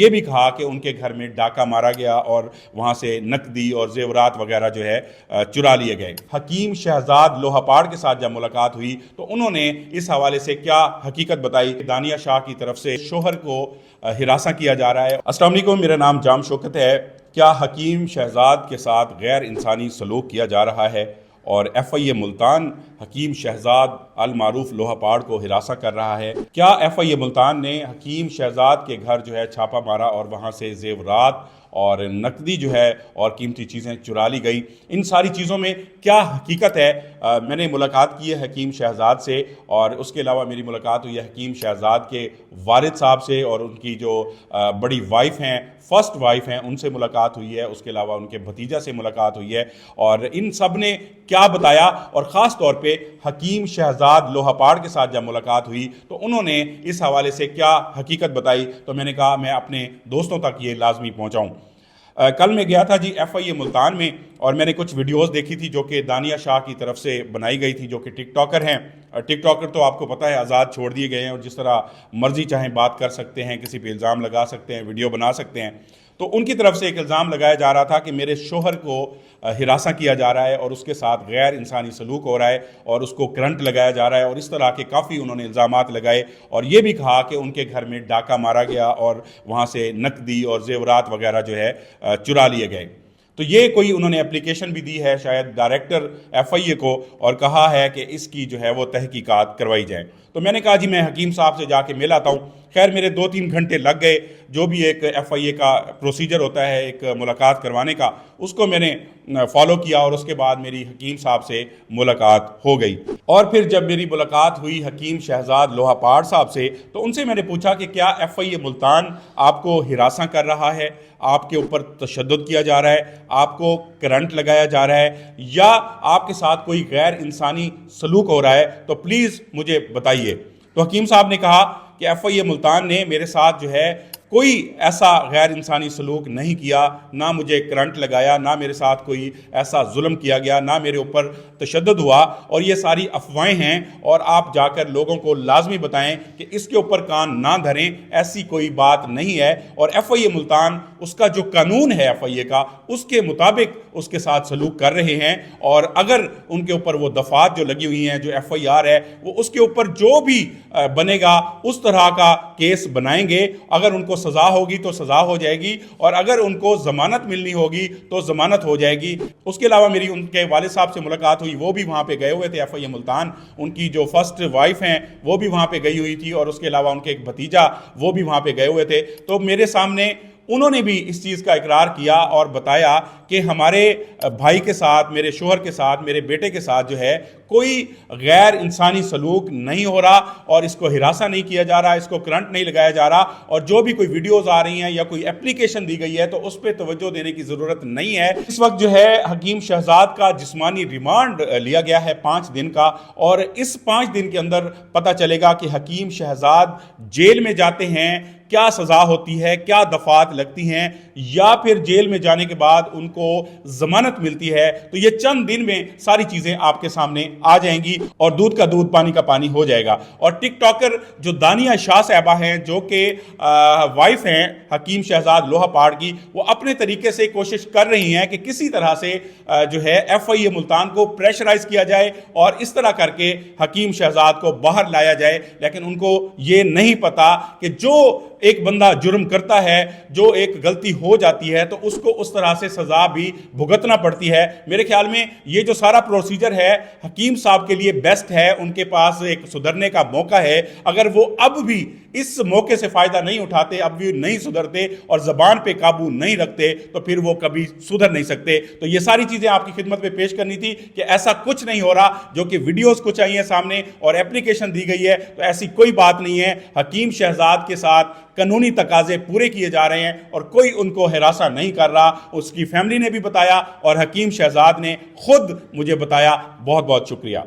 یہ بھی کہا کہ ان کے گھر میں ڈاکہ مارا گیا اور وہاں سے نقدی اور زیورات وغیرہ جو ہے چرا لیے گئے۔ حکیم شہزاد لوہا پاڑ کے ساتھ جب ملاقات ہوئی تو انہوں نے اس حوالے سے کیا حقیقت بتائی۔ دانیہ شاہ کی طرف سے شوہر کو ہراساں کیا جا رہا ہے۔ السلام علیکم، میرا نام جام شوکت ہے۔ کیا حکیم شہزاد کے ساتھ غیر انسانی سلوک کیا جا رہا ہے اور ایف آئی اے ملتان حکیم شہزاد المعروف لوہا پاڑ کو ہراساں کر رہا ہے؟ کیا ایف آئی اے ملتان نے حکیم شہزاد کے گھر جو ہے چھاپا مارا اور وہاں سے زیورات اور نقدی جو ہے اور قیمتی چیزیں چرا لی گئی؟ ان ساری چیزوں میں کیا حقیقت ہے؟ میں نے ملاقات کی ہے حکیم شہزاد سے، اور اس کے علاوہ میری ملاقات ہوئی ہے حکیم شہزاد کے والد صاحب سے اور ان کی جو بڑی وائف ہیں، فرسٹ وائف ہیں، ان سے ملاقات ہوئی ہے۔ اس کے علاوہ ان کے بھتیجا سے ملاقات ہوئی ہے، اور ان سب نے کیا بتایا، اور خاص طور پہ حکیم شہزاد لوہا پاڑ کے ساتھ جب ملاقات ہوئی تو انہوں نے اس حوالے سے کیا حقیقت بتائی، تو میں نے کہا میں اپنے دوستوں تک یہ لازمی پہنچاؤں۔ کل میں گیا تھا جی ایف آئی اے ملتان میں، اور میں نے کچھ ویڈیوز دیکھی تھی جو کہ دانیہ شاہ کی طرف سے بنائی گئی تھی، جو کہ ٹک ٹاکر ہیں۔ ٹک ٹاکر تو آپ کو پتہ ہے آزاد چھوڑ دیے گئے ہیں، اور جس طرح مرضی چاہیں بات کر سکتے ہیں، کسی پہ الزام لگا سکتے ہیں، ویڈیو بنا سکتے ہیں۔ تو ان کی طرف سے ایک الزام لگایا جا رہا تھا کہ میرے شوہر کو ہراساں کیا جا رہا ہے اور اس کے ساتھ غیر انسانی سلوک ہو رہا ہے اور اس کو کرنٹ لگایا جا رہا ہے، اور اس طرح کے کافی انہوں نے الزامات لگائے، اور یہ بھی کہا کہ ان کے گھر میں ڈاکہ مارا گیا اور وہاں سے نقدی اور زیورات وغیرہ جو ہے چرا لیے گئے۔ تو یہ کوئی انہوں نے اپلیکیشن بھی دی ہے شاید ڈائریکٹر ایف آئی اے کو، اور کہا ہے کہ اس کی جو ہے وہ تحقیقات کروائی جائیں۔ تو میں نے کہا جی میں حکیم صاحب سے جا کے مل آتا ہوں۔ خیر میرے 2-3 گھنٹے لگ گئے، جو بھی ایک ایف آئی اے کا پروسیجر ہوتا ہے ایک ملاقات کروانے کا، اس کو میں نے فالو کیا، اور اس کے بعد میری حکیم صاحب سے ملاقات ہو گئی۔ اور پھر جب میری ملاقات ہوئی حکیم شہزاد لوہا پاڑ صاحب سے، تو ان سے میں نے پوچھا کہ کیا ایف آئی اے ملتان آپ کو ہراساں کر رہا ہے، آپ کے اوپر تشدد کیا جا رہا ہے، آپ کو کرنٹ لگایا جا رہا ہے، یا آپ کے ساتھ کوئی غیر انسانی سلوک ہو رہا ہے، تو پلیز مجھے بتائیے۔ تو حکیم صاحب نے کہا کہ ایف آئی اے ملتان نے میرے ساتھ جو ہے کوئی ایسا غیر انسانی سلوک نہیں کیا، نہ مجھے کرنٹ لگایا، نہ میرے ساتھ کوئی ایسا ظلم کیا گیا، نہ میرے اوپر تشدد ہوا، اور یہ ساری افواہیں ہیں، اور آپ جا کر لوگوں کو لازمی بتائیں کہ اس کے اوپر کان نہ دھریں، ایسی کوئی بات نہیں ہے، اور ایف آئی اے ملتان اس کا جو قانون ہے ایف آئی اے کا، اس کے مطابق اس کے ساتھ سلوک کر رہے ہیں، اور اگر ان کے اوپر وہ دفعات جو لگی ہوئی ہیں، جو ایف آئی آر ہے، وہ اس کے اوپر جو بھی بنے گا اس طرح کا کیس بنائیں گے۔ اگر ان کو سزا ہوگی تو سزا ہو جائے گی، اور اگر ان کو ضمانت ملنی ہوگی تو ضمانت ہو جائے گی۔ اس کے علاوہ میری ان کے والد صاحب سے ملاقات ہوئی، وہ بھی وہاں پہ گئے ہوئے تھے ایف آئی اے ملتان، ان کی جو فرسٹ وائف ہیں وہ بھی وہاں پہ گئی ہوئی تھی، اور اس کے علاوہ ان کے ایک بھتیجا وہ بھی وہاں پہ گئے ہوئے تھے۔ تو میرے سامنے انہوں نے بھی اس چیز کا اقرار کیا اور بتایا کہ ہمارے بھائی کے ساتھ، میرے شوہر کے ساتھ، میرے بیٹے کے ساتھ جو ہے کوئی غیر انسانی سلوک نہیں ہو رہا، اور اس کو ہراساں نہیں کیا جا رہا، اس کو کرنٹ نہیں لگایا جا رہا، اور جو بھی کوئی ویڈیوز آ رہی ہیں یا کوئی اپلیکیشن دی گئی ہے تو اس پہ توجہ دینے کی ضرورت نہیں ہے۔ اس وقت جو ہے حکیم شہزاد کا جسمانی ریمانڈ لیا گیا ہے 5 دن کا، اور اس 5 دن کے اندر پتہ چلے گا کہ حکیم شہزاد جیل میں جاتے ہیں کیا سزا ہوتی ہے، کیا دفعات لگتی ہیں، یا پھر جیل میں جانے کے بعد ان کو ضمانت ملتی ہے۔ تو یہ چند دن میں ساری چیزیں آپ کے سامنے آ جائیں گی، اور دودھ کا دودھ پانی کا پانی ہو جائے گا۔ اور ٹک ٹاکر جو دانیہ شاہ صاحبہ ہیں، جو کہ وائف ہیں حکیم شہزاد لوہا پاڑ کی، وہ اپنے طریقے سے کوشش کر رہی ہیں کہ کسی طرح سے جو ہے ایف آئی اے ملتان کو پریشرائز کیا جائے اور اس طرح کر کے حکیم شہزاد کو باہر لایا جائے، لیکن ان کو یہ نہیں پتا کہ جو ایک بندہ جرم کرتا ہے، جو ایک غلطی ہو جاتی ہے، تو اس کو اس طرح سے سزا بھی بھگتنا پڑتی ہے۔ میرے خیال میں یہ جو سارا پروسیجر ہے حکیم صاحب کے لیے بیسٹ ہے، ان کے پاس ایک سدھرنے کا موقع ہے۔ اگر وہ اب بھی اس موقع سے فائدہ نہیں اٹھاتے، اب بھی نہیں سدھرتے اور زبان پہ قابو نہیں رکھتے، تو پھر وہ کبھی سدھر نہیں سکتے۔ تو یہ ساری چیزیں آپ کی خدمت میں پیش کرنی تھی کہ ایسا کچھ نہیں ہو رہا، جو کہ ویڈیوز کچھ آئی ہیں سامنے اور اپلیکیشن دی گئی ہے، تو ایسی کوئی بات نہیں ہے۔ حکیم شہزاد کے ساتھ قانونی تقاضے پورے کیے جا رہے ہیں، اور کوئی ان کو ہراساں نہیں کر رہا۔ اس کی فیملی نے بھی بتایا، اور حکیم شہزاد نے خود مجھے بتایا۔ بہت بہت شکریہ۔